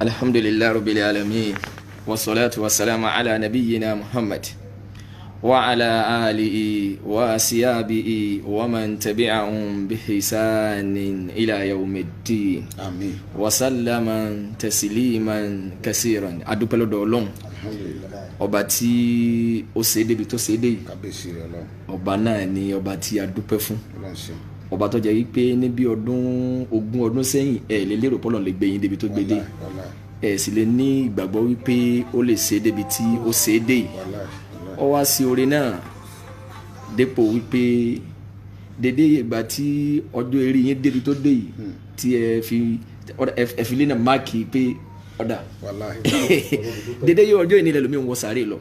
Alhamdulillah rabbil alamin. Wassalatu wassalamu ala nabiyyina Muhammad wa ala alihi wa ashabihi wa man tabi'ahum bi ihsanin ila yawmiddin. Amin. Wa sallama tasliman kaseeran. Adúpẹ́ lọ́dọ̀ Ọlọ́run. Alhamdulillah. Ọba tí ó ṣe débi tó ṣe dé yìí. Kábíyèsí rẹ̀ Ọlọ́run. Ọba náà ni ọba tí a dúpẹ́ fún. Ọlọ́run ṣe. Ọba tó jẹ́ wípé ní bí ọdún 20 ọdún sẹ́yìn lè lérò pé Ọlọ́run lè gbé yín débi tó gbé dé. Sì lè ní ìgbàgbọ́ wípé ó lè ṣe débi tí ó ṣe dé yìí. Ó wá sí oore náà dépò wípé dédé ìgbà tí ọjọ́ eré yín débi tó dé yìí tí ẹ fi lé náà máàkì pé ọ̀dà dédé yìí ọjọ́ ìnílẹ̀ lómi ń wọ sàárè lọ.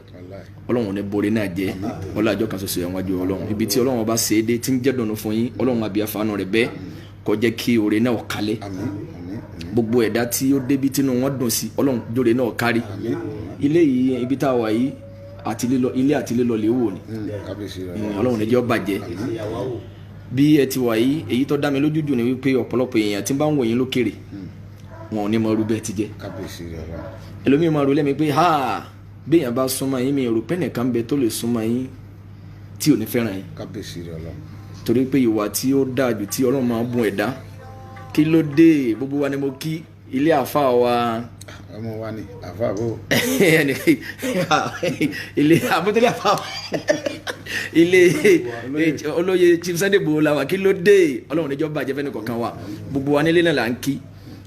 Ọlọ́run ní borí náà jẹ́ ọlọ́jọ́ kan ṣoṣo ẹ̀wọ̀n àjọ Ọlọ́run ibi tí Ọlọ́run bá ṣe é dé tí ń jẹ́ dùnú fún yín Ọlọ́run àbí àfààní rẹ̀ bẹ́ẹ̀ kó jẹ́ kí oore náà kalẹ̀ gbogbo ẹ̀dá tí ó débi tínú wọn dùn sí Ọlọ́run jóore náà kárí ilé yìí ibi tá a wà yìí àti lílọ ilé àti lílọ lè wò ni Ọlọ́run ní jẹ́ ó bàjẹ́ bí ẹ ti wà yìí èyí tó dá mi lójú jù ni wípé ọ̀pọ̀lọpọ̀ èèyàn tí ń bá ń wò yín lókèrè wọn ò ní mọ irú bẹ́ẹ̀ ti jẹ́ ẹlòmíì máa rò lẹ́mi pé ha béèyàn bá súnmọ́ yín mi rò pé nìkan bẹ tó lè súnmọ́ yín tí ò ní fẹ́ràn yín torí pé ìwà tí ó dáa jù tí Ọlọ́run máa ń bùn ẹ̀dá kí ló dé gbogbo wa ni mo kí ilé àfa wa ọmọ wa ni àfa bò ilé àbótẹ́lẹ̀ àfa ilé olóye Chief Sunday Igboho la wa kí ló dé Ọlọ́run níjọ́ bàjẹ́ fẹ́ni kọ̀ọ̀kan wa gbogbo wa nílé náà là ń kí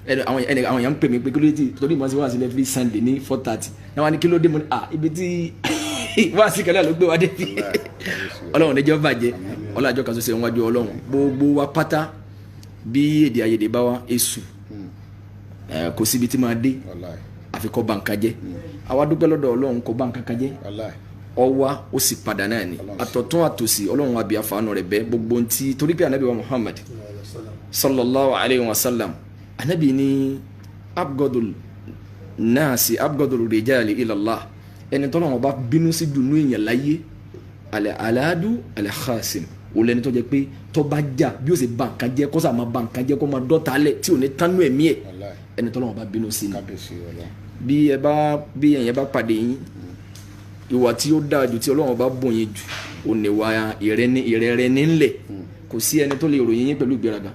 àwọn èèyàn ń pè mí pé kí ló dé torí ìmọ̀ sí wá sí every Sunday ní 4:30 náà wá ní kí ló dé mo ní ibi tí wá sí kẹlẹ́ ló gbé wa dé Ọlọ́run níjọ́ bàjẹ́ ọlọ́jọ́ kan ṣoṣo wájú Ọlọ́run gbogbo wa pátá bí èdè àyèdè bá wa èṣù kò síbi tí máa dé àfi kó bànká jẹ́ àwa dúpẹ́ lọ́dọ̀ Ọlọ́run kó bànká kan jẹ́ ọwá ó sì padà náà ni àtọ̀tún àtòsí Ọlọ́run àbí àfààní rẹ̀ bẹ́ gbogbo ntí torí pé anabi wa Muhammad sallallahu alayhi wa sallam anabi ni abgadul nasi abgadul rijali ilallah ẹni tọ́lọ́ wọn bá bínú sí dùnú èèyàn láyé aladu alakhasim olẹni tó jẹ́ pé tó bá jà bí ó sì ba nǹkan jẹ́ kó sà máa ba nǹkan jẹ́ kó máa dọ́ta lẹ̀ tí ò ní tánú ẹ̀mí ẹ̀ ẹni tọ́lọ́ wọn bá bínú sí ni bí ẹ̀yẹn bá pàdé yín ìwà tí ó dáa jù tí Ọlọ́run bá bùn yín jù ò ní wá ìrẹ́rẹ́ nílẹ̀ kò sí ẹni tó lè ròyìn yín pẹ̀lú ìgbéraga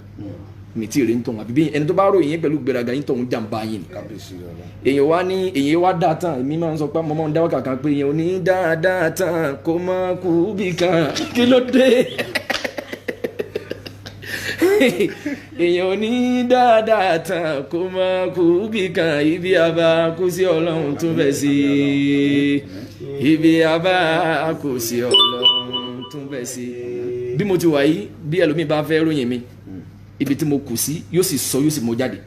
mi tí èrè ń tọ̀hún àbí bí ẹni tó bá ròyìn yín pẹ̀lú ìgbéraga yín tọ̀hún jàǹbá yín ni èyàn wá dáa tán èmi máa ń sọ pé mọ́mọ́ ń dáwọ́ kankan pé èyàn ò ní dáadáa tán kó má kú bí kan kí ló dé èyàn ò ní dáadáa tán kó má kú bí kan ibi àbá kú sí Ọlọ́run tún bẹ̀ sí ibi àbá kú sí Ọlọ́run tún bẹ̀ sí bí mo ti wà yìí bí ẹlòmíì bá fẹ́ ròyìn mi ibi tí mo kù sí yóò sì sọ yóò sì mọ jáde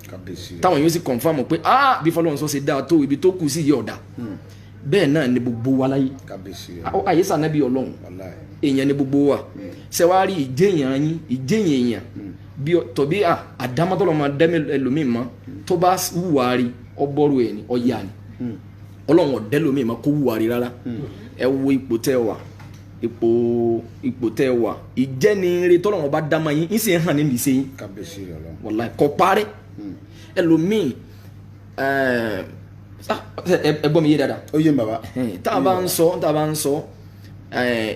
táwọn yóò sì confirm pé bí fọlọ́run sọ ṣe dáa tó ibi tó kù sí yìí ọ̀dà bẹ́ẹ̀ náà ni gbogbo wa láyé àyèsà náà bí Ọlọ́run èèyàn ni gbogbo wa ṣẹwárí ìjẹyàn yín ìjẹyàn èèyàn bí tọ́bí àdámọ́tọ́lọ́ máa dẹ́mi ẹlòmíì mọ́ tó bá wùwárí ọbọ̀rù ẹ̀ ní ọ̀yà ni Ọlọ́run ọ̀dẹ́lòmíì mọ́ kó wùwárí rárá ẹ wo ipò tẹ́ wà ipò tẹ́ wà ìjẹ́niire tọ́lọ́run bá dá máa yín ń sì ń hàn níbi ìṣe yín wàláhì kò parẹ́ ẹlòmíì ẹgbọ́n mi yé dáadáa ó yé bàbá tá a bá ń sọ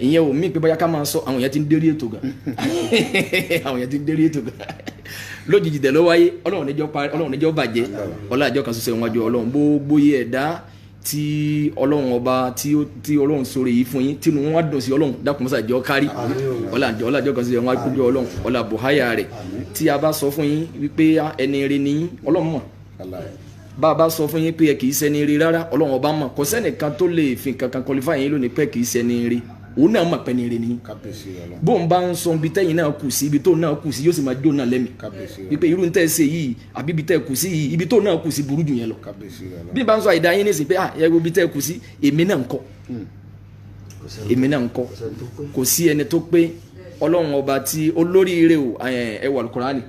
ìyẹn ò mí pé bóyá ká máa sọ àwọn èèyàn ti ń dérí ètò gan àwọn èèyàn ti ń dérí ètò gan lójijì dẹ̀ ló wáyé Ọlọ́run níjọ́ bàjẹ́ ọlọ́àjọ́ kan ṣoṣo ìwájú Ọlọ́run gbogbo yẹ ẹ̀dá tí Ọlọ́run ọba tí Ọlọ́run sọ̀rọ̀ yìí fún yín tí wọ́n wá dùn sí Ọlọ́run dákun mọ́sá jọ kárí ọlọ́àjọ́ kan ṣoṣo ìwájú Ọlọ́run ọlá bùháyà rẹ̀ tí a bá sọ fún yín wípé ẹni rere ni Ọlọ́run mọ̀ bá a bá sọ fún yín pé ẹ kì í ṣẹni rí rárá Ọlọ́run ọba mọ̀ kò sẹ́nìkan tó lè fi kankan qualify yín lónìí pé kì í ṣẹni rí òun náà mọ̀ pé ní rí ni bóun bá ń sọ ibi tẹ́yìn náà kù sí ibi tó náà kù sí yóò sì máa jó náà lẹ́mìí wípé irú ń tẹ́ ṣe yìí àbí ibi tẹ́ kù sí yìí ibi tó náà kù sí burú jù yẹn lọ bí n bá ń sọ àìdá yín nísìnyí pé ẹ̀rọ ibi tẹ́ kù sí èmi náà ń kọ́ kò sí ẹni tó pé Ọlọ́run ọba tí olóríire o ẹwà Al-Qur'ani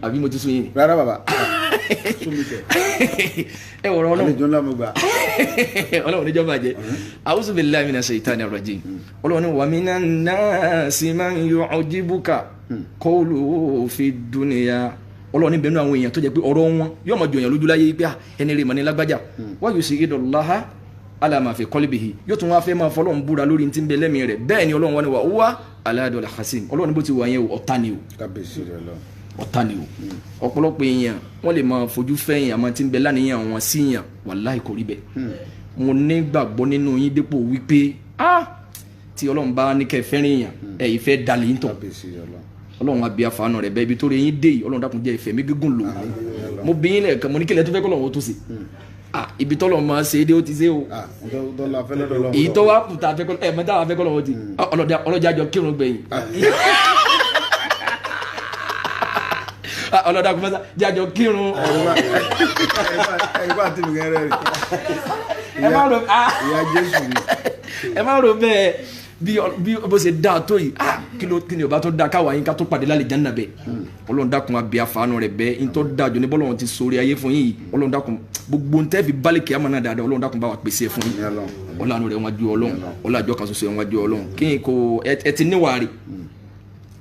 àbí mo ti sún yín rárá bàbá ẹ wọ̀rọ̀ Ọlọ́run àlejò ńlá mo gbà Ọlọ́run níjọ́ bàjẹ́ a'udhu billahi minash shaitanir rajim Ọlọ́run ní wa minan nasi man yu'jibuka qawluhu fid dunya Ọlọ́run ní bẹnu àwọn èèyàn tó jẹ́ pé ọ̀rọ̀ wọn yóò máa jọyàn lójú láyé pé ẹni rẹ̀ mọ̀ ní lágbájá wa yusidullaha ala ma fi qalbihi yóò tún wá fẹ́ máa fọlọ́run búra lórí tí ń bẹ lẹ́mìí rẹ̀ bẹ́ẹ̀ ni Ọlọ́run wá ní wa huwa aladul hasim Ọlọ́run bó ti wà yẹn ọ̀tá ni o ọ̀tá ni o ọ̀pọ̀lọpọ̀ èèyàn wọ́n lè máa fojú fẹ́ èèyàn máa ti ń bẹ láníyàn wọn sí èèyàn wàláhì kò rí bẹ́ẹ̀ mo ní gbàgbọ́ nínú yín dépò wípé tí Ọlọ́run bá ní kẹ́ fẹ́ràn èèyàn ẹ̀ ìfẹ́ dalẹ̀ yín tọ̀ Ọlọ́run àbí àfààní rẹ̀ bẹ́ẹ̀ ibi tó rẹ̀ yín dé yìí Ọlọ́run dákun jẹ́ ìfẹ́ mi gígùn lò mo bí yín lẹ́ẹ̀kan mo ní kílẹ̀ tó fẹ́ kọ́lọ́run ó tó ṣe ibi tọ́lọ̀ máa ṣe é dé ó ti ṣe o èyí tó wá kùtà fẹ́ kọ́lọ́run mẹ́ta wà fẹ́ kọ́lọ́run ó ti ọlọ́jà kírun gbẹ̀yìn ọlọ́dà kò mẹ́ta jájọ kírun ẹ má rò bẹ́ẹ̀ bí bó ṣe dáa tó yìí kí ni ọba tó dáa káwa yín ká tó pàdé lálẹ́ jẹ́nà bẹ́ẹ̀ Ọlọ́run dákun àbí àfààní rẹ̀ bẹ́ẹ̀ ń tọ́ dáa jù ní bọ́lọ́run ti sórí ayé fún yín Ọlọ́run dákun gbogbo ń tẹ́ fi bálẹ̀ kí á máa náà dáadáa Ọlọ́run dákun bá wa pèsè fún yín Ọlọ́run rẹ̀ wájú Ọlọ́run ọlọ́àjọ kan ṣoṣo wájú Ọlọ́run kí n kò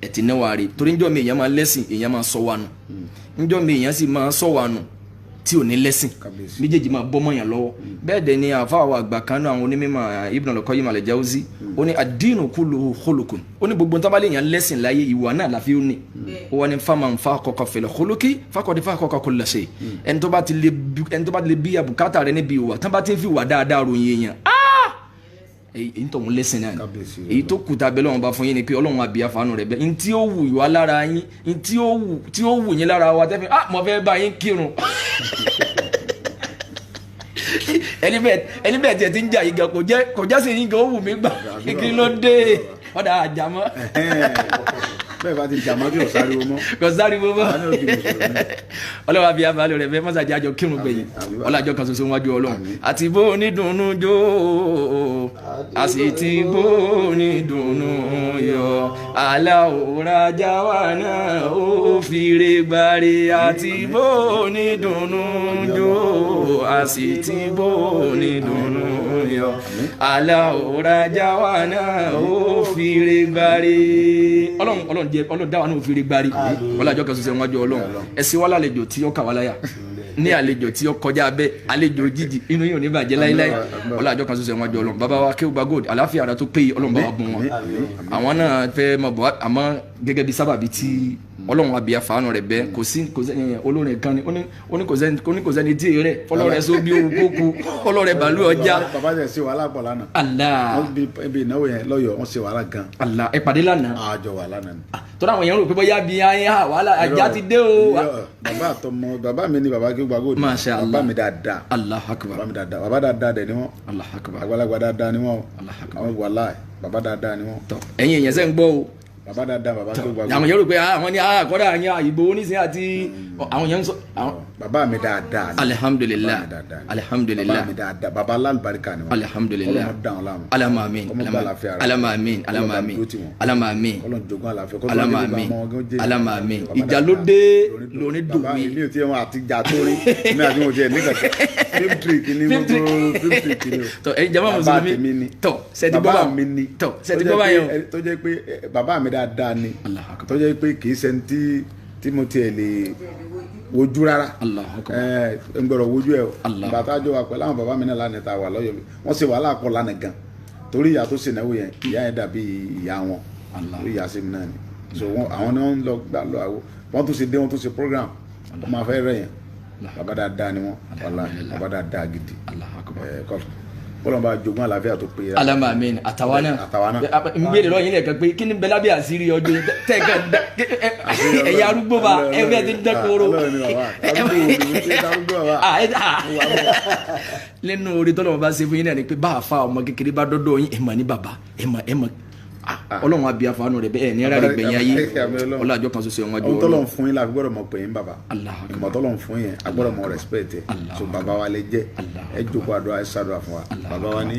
ẹ ti níwàárí torí njọ́ mi èèyàn máa lẹ́sìn èèyàn máa sọ wa nù njọ́ mi èèyàn sì máa sọ wa nù tí ò ní lẹ́sìn méjèèjì máa bọ́ mọ́yàn lọ́wọ́ bẹ́ẹ̀ dẹ̀ ni àfáà àgbà kan náà àwọn onímọ̀ Ibn al-Qayyim al-Jawzi ó ní ad-dinu kulluhu khuluqun ó ní gbogbo tábàlẹ̀ èèyàn lẹ́sìn láyé ìwà náà láfi ó ní ó wà ní faman faqa fil khuluqi faqad faqa kulla shay ẹni tó bá ti lè bí àbùkátà rẹ níbi ìwà tán bá ti ń fi ìwà dáadáa ròyìn èèyàn èyí tó ń lẹ́sìn náà èyí tó kùtà bẹ́ẹ̀ lọ́wọ́ bá fún yín ni pé Ọlọ́run àbí àfààní rẹ̀ bẹ́ẹ̀ ntí ó wù wá lára yín ntí ó wù yín lára wa tẹ́fẹ́ mo fẹ́ bá yín kírun ẹni bẹ́ẹ̀ tiẹ̀ ti ń jà yín gan kò já sí yín gan ó wù mí gbà kí ló dé ọ̀dà àjàmọ́ bẹ́ẹ̀ bá ti jàmọ́ bí ọ̀sáriwo mọ́ Ọlọ́run àbí àfààní rẹ̀ bẹ́ẹ̀ mọ́sàájì àjọ kírun gbẹ̀yìn ọlọ́àjọ kan ṣoṣo wájú Ọlọ́run àti bó onídùnnú jó a sì ti bó onídùnnú yọ aláwòrájà wà náà ó fìrè gbàre àti bó onídùnnú jó a sì ti bó onídùnnú yọ aláwòrájà wà náà ó fìrè gbàre Ọlọ́run dáwà náà fìrè gbàre ọlọ́àjọ kan ṣoṣo wájú Ọlọ́run ẹ̀sìn wà lálejò tí ó kà wá láyà ní àlejò tí ó kọjá bẹ́ẹ̀ àlejò jíjì inú yóò ní bàjẹ́ láíláí ọlọ́àjọ kan ṣoṣo wájú Ọlọ́run bàbá wa Akeugba Gold àláfíà ara tó péye Ọlọ́run bá wa bùn wọn àwọn náà fẹ́ mọ̀ bọ́ àmọ́ gẹ́gẹ́ bí sábàbí tí Ọlọ́run àbí àfààní rẹ̀ bẹ́ẹ̀ kò sí olórin kan ni ó ní kò sẹ́ni tí rẹ̀ fọlọ́rẹ̀ só bí owó kókó fọlọ́rẹ̀ bàálù ọjà. bàbá jẹ ṣe wàhálà pọ̀ lánàá. Allah wọ́n bí ìnáwó yẹn lọ́yọ̀ wọ́n ṣe wàhálà gan. Allah ẹ pàdé lánàá. àjọ wà lánàá ni. tọ́lá àwọn èèyàn rò pé bóyá bí ayé wàhálà ajá ti dé o. bàbá mi ni bàbá Akeugba Gold. Masha Allah bàbá mi dáadáa. Allahu Akbar. bàbá mi dáadáa bàbá dáadáa dẹ̀ ni wọ́n. Allahu Akbar. àgbàlagbà dáadáa ni wọ́n. Allahu Akbar. àwọn wàláì bàbá dáadáa ni wọ́n. ẹ̀yin èèyàn sẹ́ ń gbọ́ o. bàbá dáadáa bàbá Akeugba Gold. àwọn èèyàn rò pé àwọn ní àkọ́dà àyàn Ìgbòho nísìnyí àti àwọn èèyàn ń sọ. bàbá mi dáadáa ni. Alhamdulillah Alhamdulillah bàbá mi dáadáa bàbá alálùbáríkà ni wọ́n. Alhamdulillah Ọlọ́run dáhùn láàmú. alamamin alamamin alamamin Ọlọ́run jogún àlàáfíà alamamin alamamin ìjà ló dé lóní dòwe. bàbá mi ilé tí wọn àti ìjà tó rí mi àti wọn jẹ nígbà film trick ni gbogbo film trick ni o. tọ ẹ jama mùsùlùmí tọ sẹti bọba bàbá mi ni tọ sẹti bọba yẹn o. tó jẹ́ pé bàbá mi dáadáa ni tó jẹ́ pé kì í ṣe tí mo tiẹ̀ lè wojú rárá n gbọ́dọ̀ wojú ẹ o bàtà jọ wà pẹ̀lú àwọn bàbá mi náà lánàá ta wà lọ́yọ̀ wọ́n ṣe wàhálà pọ̀ lánàá gan torí ìyá tó ṣe náwó yẹn ìyá yẹn dàbí ìyá wọn torí ìyá sí mi náà ni so àwọn náà ń lọ gbà lọ àwọ wọ́n tún ṣe dé wọ́n tún ṣe program wọ́n máa fẹ́ rẹ̀ yẹn bàbá dáadáa ni wọ́n bàbá dáadáa gidi kọlọmọba jogún àlàáfíà tó péye. alamamin àtàwọn náà n gbé lọ yín lẹ́ẹ̀kan pé kí ni bẹ́lá bí àṣírí ọjọ́ tẹ́ẹ̀kan ẹ̀yà arúgbó bá ẹ̀fẹ́ ti dẹ́koro. lẹ́nu orí tọ́lọ́mọ bá ṣe fún yín náà ni pé bá a fa ọmọ kékeré bá dọ́dọ̀ yín ẹ̀mọ̀ ní bàbá ẹ̀mọ̀ Ọlọ́run àbí àfààní rẹ̀ bẹ́ẹ̀ ní ẹ̀rọ rẹ̀ gbẹ̀yìn ayé ọlọ́àjọ kan ṣoṣo ẹ̀wọ̀n ọjọ́ tọ́lọ́run fún yín la gbọ́dọ̀ mọ̀ pé yín bàbá ìmọ̀ tọ́lọ́run fún yín a gbọ́dọ̀ mọ̀ respect ẹ̀ so bàbá wa lè jẹ́ ẹ jókòó àdúrà ẹ ṣàdúrà fún wa bàbá wa ní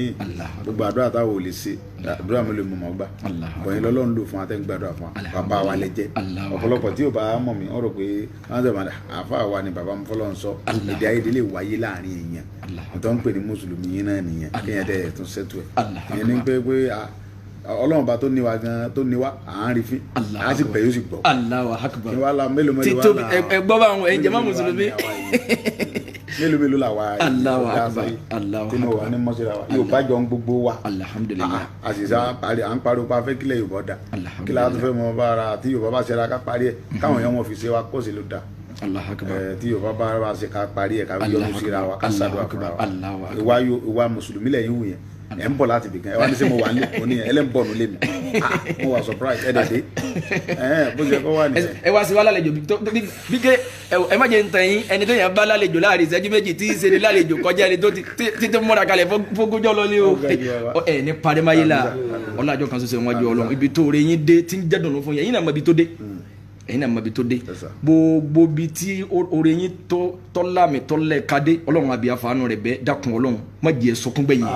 gbogbo àdúrà táwọn ò lè ṣe àdúrà mi lè mọ̀ mọ́ gbà bọ̀yìn lọ́lọ́run lò fún wa tẹ́ ń gbàdúrà fún wa bàbá wa lè jẹ́ ọ̀pọ̀lọpọ̀ tí ò bá mọ̀ mí ọ̀rọ̀ pé wọ́n sọ ma àfa wa ni bàbá mi fọlọ́run sọ èdè ayédè lè wáyé láàrin èèyàn tó ń pè ní mùsùlùmí yín náà nìyẹn kéèyàn dẹ̀ tún ṣètò ẹ̀ ìyẹn ní pé ọlọ́run bá tó ní wa gan tó ní wa à ń rí fín à á sì bẹ̀ yóò sì gbọ́. Allahu akbar. ní wàhálà mélòó ẹ gbọ́ bá àwọn ẹ̀jẹ̀ má mùsùlùmí. mélòó la wa Allahu akbar. Allahu akbar. tí mo wà ní mọ́síra wa yóò bá jọ ń gbogbo wa. alhamdulilayi. àṣìṣe à ń pariwo pa fẹ́ kílẹ̀ Yorùbá da kílẹ̀ àti fẹ́ mọ bá ara tí Yorùbá bá ṣẹra ká parí ẹ̀ káwọn èèyàn wọn fi ṣe wa kó sì ló da. Allahu akbar. tí Yorùbá bá ṣe ká parí ẹ̀ ká fi yọnu síra wa ká ṣàdúrà fúnra wa ìwà mùsùlùmí lẹ́yìn wù yẹn ẹ ń bọ̀ láti bìkan ẹ wá ní sẹ́ mo wà ní òní ẹ lẹ́ ń bọ̀ nílé mi mo wà surprise ẹ dẹ̀ dé bó ṣe kọ́ wà nìyẹn. ẹ wá sí wa lálejò bí ké ẹ má jẹ ń tàn yín ẹni tó yàn bá lálejò láàrin ìṣẹ́jú méjì tí í ṣe ní lálejò kọjá ẹni tó ti tó múra kalẹ̀ fógójọ́ lọ ní o ẹ ní parimáyé la ọlọ́jọ́ kan ṣoṣo ìwájú Ọlọ́run ibi tó rẹ yín dé tí ń jẹ́ dùnú fún yín ẹ̀yin náà mọ ibi tó dé ẹ̀yin náà mọ ibi tó dé gbogbo bi tí oore yín tọ́lámì tọ́lẹ̀ kadé Ọlọ́run àbí àfààní rẹ̀ bẹ́ẹ̀ dákun Ọlọ́run má jẹ́ sọkún gbẹ̀yìn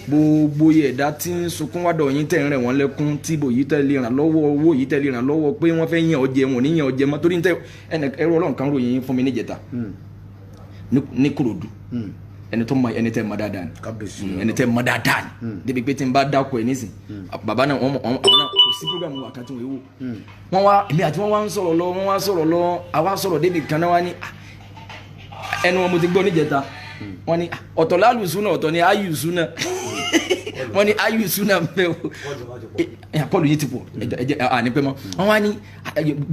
gbogbo ẹ̀dá tí ń sunkún wádọ̀ yín tẹ̀ ń rẹ̀ wọ́n lẹ́kún tí ibò yìí tẹ̀ lè ràn lọ́wọ́ owó yìí tẹ̀ lè ràn lọ́wọ́ pé wọ́n fẹ́ yàn ọ́ jẹ wọn ò ní yàn ọ́ jẹ mọ́ torí ẹrú Ọlọ́run kan ròyìn fún mi níjẹta ní Kòròdú ẹni tẹ́ mọ̀ dáadáa ni ẹni tẹ́ mọ̀ dáadáa ni débi pé tí n bá dákọ̀ ẹ̀ nísìn bàbá náà àwọn náà kò sí programu wà kàtún ìwò wọn wá èmi àti wọn wá ń sọ̀rọ̀ lọ àwa sọ̀rọ̀ débi kan náà wá ní ẹnu wọn mo ti gbọ́ níjẹta wọn ní ọ̀tọ̀ lálùsúnà ọ̀tọ̀ ni ayùsúnà wọn ní ayùsúnà bẹ́ẹ̀ o àpọ̀lù yìí ti pọ̀ àní pẹ́ mọ́ wọn wá ní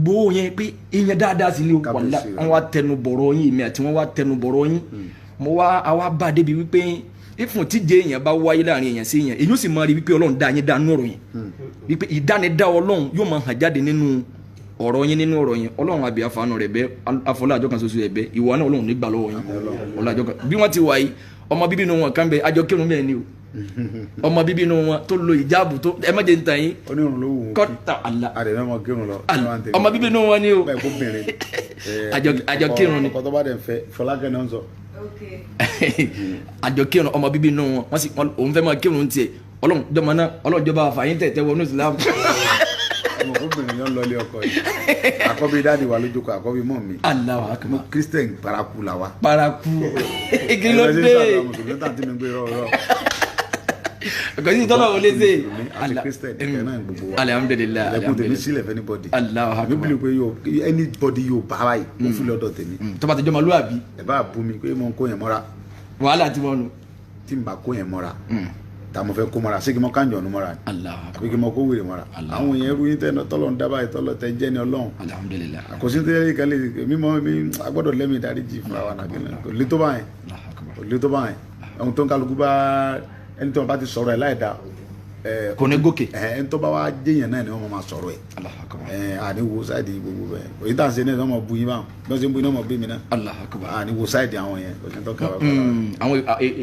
gbowó yẹn pé ìyẹn dáadáa sí ni wàlá wọn wá tẹnu bọ̀rọ̀ yín èmi àti wọn wá tẹnu bọ̀rọ̀ yín mo wá àwa bá débi wípé ìfún tíje èèyàn bá wáyé láàrin èèyàn sí èèyàn èyí ó sì máa rí wípé Ọlọ́run dá yín dánú ọ̀rọ̀ yẹn wípé ìdánidá Ọlọ́run yóò máa hàn jáde nínú ọ̀rọ̀ yín nínú ọ̀rọ̀ yẹn Ọlọ́run àbí àfààní rẹ̀ bẹ́ afọlá àjọ kan ṣoṣo ẹ̀ bẹ́ ìwà náà Ọlọ́run nígbà lọ́wọ́ yín ọ̀là àjọ kan bí wọ́n ti wà yìí ọmọ bíbí inú wọn kan bẹ àjọ kírun bẹ́ẹ̀ ni o ọmọ bíbí inú wọn tó lo ìjáàbù tó ẹ má jẹ́ ń tàn yín kọ́tà àlà ọmọ bíbí inú wọn ni o àjọ kírun ni àjọ kírun ọmọ bíbí inú wọn sì òun fẹ́ máa kírun tiẹ̀ Ọlọ́run jọba àfààyàn tẹ̀tẹ̀ wọnú Islam. ọmọ obìnrin yẹn lọlé ọkọ yìí àkọ́bí dáàdi wa lójókòó àkọ́bí mọ́ mi Allahu akbar mo Christian paraku la wa. paraku kí ló dé kòsí tọ́lọ̀ wọlé ṣe àti Christian ẹ̀kẹ́ náà gbogbo wa alhamdulilayi ẹ̀kún tèmi sílẹ̀ fẹ́ anybody Allahu akbar mi bìlì pé anybody yóò bá wa yìí mo fi lọ́dọ̀ tèmi tọ́ba ti jọmọ lóàbí ẹ bá bú mi pé mo ń kó yẹn mọ́ra wàhálà tí wọ́n nu tí n bá kó yẹn mọ́ra tá mo fẹ́ kó mọ́ra sí kí mo kánjọ ọ̀nù mọ́ra àbí kí mo kó wèrè mọ́ra àwọn yẹn rú yín tọ́lọ̀ ń dábàá tọ́lọ̀ tẹ jẹ́ ni Ọlọ́run alhamdulilayi àkọsí tẹ́lẹ̀ kan lè mímọ́ mi agbọ́dọ̀ lẹ́mìí dáríjì fún wa nàkínà kò lè tó báyẹn ohun tó ń kálukú bá ẹni tó bá ti sọ̀rọ̀ ẹ̀ láì dá kò ní gòkè ẹni tó bá wá jẹyàn náà ni wọn máa sọ̀rọ̀ ẹ̀ àní wo sáìdì gbogbo bẹ́ẹ̀ òyìn tá à ń ṣe náà ni wọn máa bu yín báwọn bí wọn ṣe ń bu yín náà máa bí mi náà àní wo sáìdì àwọn yẹn kò ní tó kà wá kọ́ àwọn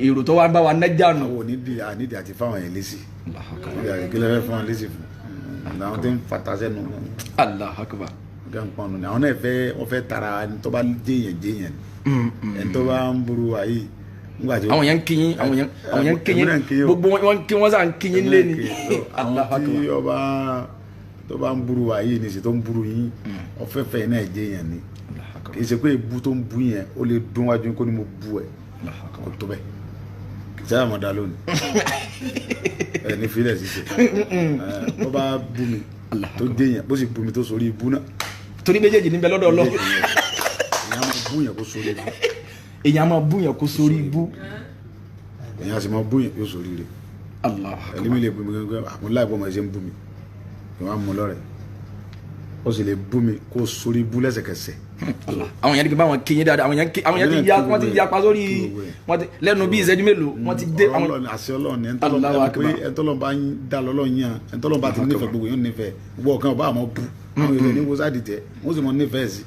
èrò tó wá ń bá wa nájà nù. àwọn onídìí àti fáwọn yẹn lésì kílẹ̀ fẹ́ fún wọn lésì fún àwọn tó ń fata sẹ́nu Allahu akbar gánpọ̀nù ni àwọn náà wọ́n fẹ́ tara ẹni tó bá jẹyàn ẹni tó bá ń burú ayé àwọn yẹn ń kíyìn àwọn yẹn ń kíyìn gbogbo wọn kí wọn sá ń kíyìn lé ní. àwọn tí tó bá ń burú wa yìí ní ṣe tó ń burú yín ọ̀fẹ́fẹ́ náà jẹ́ yẹn ni kì í ṣe pé ìbú tó ń bú yẹn ó lè dún wájú kó ní mo bú ẹ kò tó bẹ́ẹ̀ kì í sáyà mọ́ dá lónìí ẹ ní fílẹ̀ ṣiṣẹ́ bó bá bú mi tó dé yẹn bó sì bú mi tó sórí ibú náà. torí méjèèjì níbẹ̀ lọ́dọ̀ Ọlọ́run. èèyàn máa bú yẹn kó sórí ibú. èèyàn máa bú yẹn kó sórí ibú. èèyàn sì máa bú yẹn yóò sórí rẹ̀. ẹni mi lè bú mi gẹ́gẹ́ àwọn láìpẹ́ ọmọ ẹ̀ṣẹ̀ ń bú mi ìwọ́n á mú lọ́rẹ̀ ó sì lè bú mi kó sórí ibú lẹ́sẹ̀kẹsẹ̀. àwọn yẹn ti bá wọn kéye dáadáa àwọn yẹn ti ya pa sórí lẹ́nu bí ìṣẹ́jú mélòó wọ́n ti dé. àṣẹ Ọlọ́run ẹ̀ńtọ́lọ́n bá ń dá lọ́lọ́run yàn ẹ̀ńtọ́lọ́n bá ti nífẹ̀ẹ́ gbogbo yóò nífẹ̀ẹ́ gbogbo ọ̀kan ọba àmọ́ bú àwọn èèyàn ní wọ́sàdì tẹ wọ́n sì mọ nífẹ̀ẹ́ sí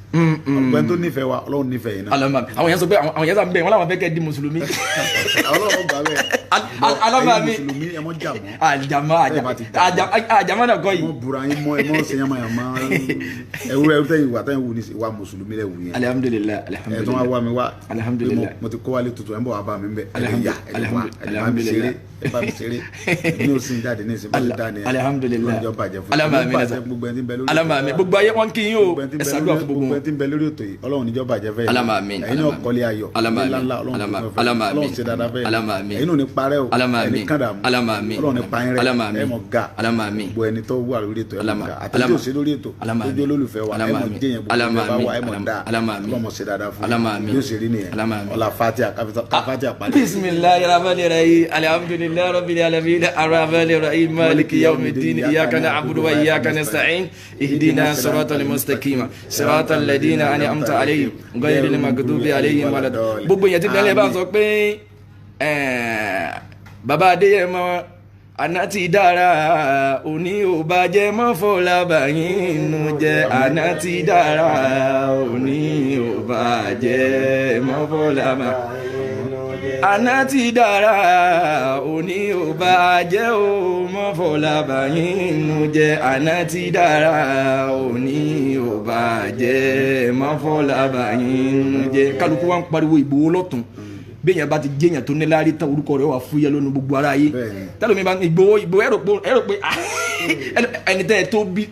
ọgbẹ́ni tó nífẹ̀ẹ́ wa Ọlọ́run nífẹ̀ẹ́ yìí náà. àwọn yẹn sọ pé àwọn yẹn sọ bẹ́ẹ̀ wọ́n làwọn fẹ́ kẹ́ di mùsùlùmí. Ọlọ́run gbà bẹ́ẹ̀ alábàámi mùsùlùmí ẹ mọ́ jàmọ́. àjàmọ́ náà kọ́ yìí. wọ́n bura yín mọ́ ẹ mọ́ sẹ́yìn máa yàn máa ẹwúrẹ́ tẹ́yìn wà tẹ́yìn wù ní wa mùsùlùmí lẹ̀ wù yẹn. alihamudulilayi ẹ̀ tó wá wá mi wá alihamudulilayi mo ti kó wálé tuntun ẹ̀ ń bọ̀ wá bá mi bẹ̀ alihamudulilayi ẹ bá mi ṣeré ní o sin jáde ní ìsinmi ọdún dání ẹ alihamudulilayi ọjọ́ bàjẹ́ fún mi alamami gbogbo ayé wọn kì í yín o ẹ ṣàdúrà fún gbogbo wọn. gbogbo ẹni tí ń bẹ lórí ètò yìí Ọlọ́run níjọ́ bàjẹ́ fẹ́ alamami ẹ̀yin náà kọ́lé ayọ̀ ńláńlá Ọlọ́run ṣe dáadáa fẹ́ ẹ̀yin náà ní parẹ́ o ẹni kàn dààmú ọlọ́run ní pààyàn rẹ̀ ẹ mọ̀ ga gbogbo ẹni tó wà lórí ètò ẹ mọ̀ ga àtẹ̀jọ́ sí lórí ètò lójú olólùfẹ́ wa ẹ mọ̀ jẹ́yìn gbogbo ẹ bá wa ẹ mọ̀ dá ọlọ́mọ ṣe dáadáa fún yóò sì rí nìyẹn ọlá Fatiha káfíńtà pàdé. bisimilayi rahmani rahim alhamdulilayi rabbil alamin arrahmani rahim maliki yawmiddin iyyaka na'budu wa iyyaka nasta'in ihdina siratal mustaqim siratal ladina an'amta alayhim ghayril maghdubi alayhim waladdallin. gbogbo yẹn ti dẹ́lẹ̀ bá sọ pé bàbá Adéyẹmọ àná ti dára òní ò bàjẹ́ mọ́ Fọlábàyín nù jẹ́ àná ti dára òní ò bàjẹ́ mọ́ Fọlábàyín nù jẹ́ àná ti dára òní ò bàjẹ́ ò mọ́ Fọlábàyín nù jẹ́ àná ti dára òní ò bàjẹ́ mọ́ Fọlábàyín nù jẹ́. kálukú wa ń pariwo Ìgbòho lọ́tún bẹ́ẹ̀ yẹn bá ti jẹ́ yẹn tó ní láàrí tán orúkọ rẹ̀ wà fúyẹ́ lónìí gbogbo ara yé tẹ́lẹ̀ mi bá Ìgbòho ẹ̀rọ pé ẹni tẹ́ ẹ tó bí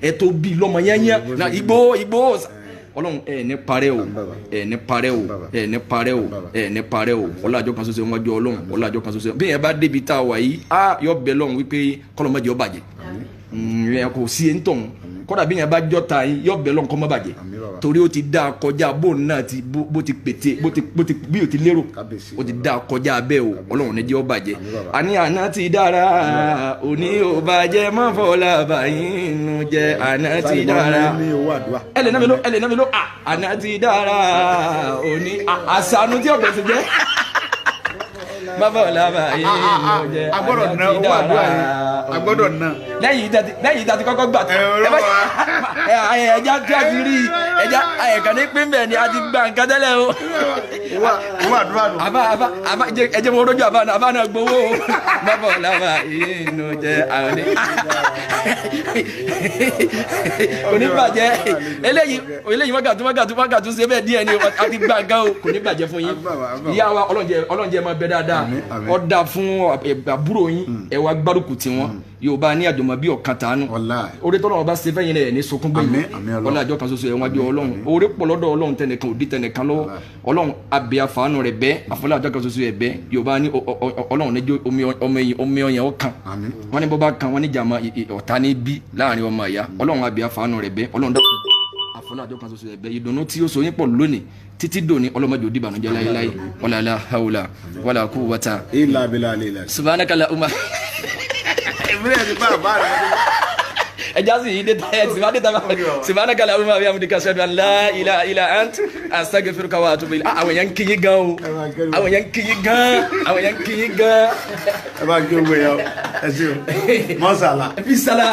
ẹ tó bí lọ́mọ yẹ́nyẹ́ na Ìgbòho ọlọ́run ẹ̀ ní parẹ́ o ẹ̀ ní parẹ́ o ẹ̀ ní parẹ́ o ẹ̀ ní parẹ́ o ọlọ́àjọ kan ṣoṣo wọn jọ ọlọ́run ọlọ́àjọ kan ṣoṣo bẹ́ẹ̀ yẹn bá débi tá a wà yìí yọ bẹ́ẹ̀ lọ́run wípé kọ́lọ́mọdé ọ bàjẹ́ kò sí ẹ̀ ń tọ̀hún kódà bí yẹn bá jọta yín yọ bẹ lọ́nkọ́ mọ́ bàjẹ́ torí ó ti dá kọjá bóun náà ti bó ti pété bí o ti lérò ó ti dá kọjá bẹ́ẹ̀ o ọlọ́run ní jẹ́ ó bàjẹ́ àní àná ti dára òní ò bàjẹ́ mọ́ Fọlábàyín nù jẹ́ àná ti dára ẹlẹ́nàmí ló àná ti dára òní àṣàánú tí ọ̀gbẹ́ ti jẹ́ mọ́ Fọlábàyín nù jẹ́ agbọ́dọ̀ ná owó àdúrà yìí agbọ́dọ̀ ná. lẹ́yìn ìta ti kọ́kọ́ gbà tó ẹja tí a ti rí ẹja ẹ̀kan ní pín bẹ́ẹ̀ ni a ti gba nǹkan tẹ́lẹ̀ o. owó àdúrà nù. àbá ẹjẹ mo rójú àbá náà gbowó mọ́ Fọlábàyín nù jẹ́ àwọn ní. kò ní bàjẹ́ eléyìí wákàtú ṣe bẹ́ẹ̀ díẹ̀ ni a ti gba nǹkan o kò ní bàjẹ́ fún yín. ìyá wa ọlọ́njẹ́ máa bẹ dáadáa ọ̀dà fún àbúrò yín ẹ̀ wá gbárùkù tiwọn Yorùbá ní àjọmọ bí ọ̀kan tàánú orí tọ́lọ́ ọba ṣe fẹ́yìn rẹ̀ ní sunkún gbẹ̀yìn ọlọ́ àjọ kan ṣoṣo ẹ̀wọ̀n àjọ Ọlọ́run orí pọ̀ lọ́dọ̀ Ọlọ́run tẹnìkan òdi tẹnìkan lọ́wọ́ Ọlọ́run abẹ́ àfààní rẹ̀ bẹ́ àfọlẹ́ àjọ kan ṣoṣo ẹ̀ bẹ́ Yorùbá ní Ọlọ́run níjó omi ọyàn ọkàn wọn ní bọ́bá kan wọn ní jàmọ́ ọ̀tá ní bí láàrin ọmọ ìyá Ọlọ́run abẹ́ àfààní rẹ̀ bẹ́ Ọlọ́run dákun àfọlẹ́ àjọ kan ṣoṣo ẹ̀ bẹ́ ìdùnnú tí ó so yín pọ̀ lónìí títí dòní ọlọ́mọdé òdì ìbànújẹ́ láéláé wàlá hawla wàlá quwwata illa billah subhanaka la umma ẹja sì yìí dé subhanaka allahumma wa bihamdika ashhadu an la ilaha illa ant astaghfiruka wa atubu ilayk àwọn yẹn ń kíyìn gan o àwọn yẹn ń kíyìn gan. ẹ bá gbé owó yẹn ẹ ṣe o mọ́sálà. bisala.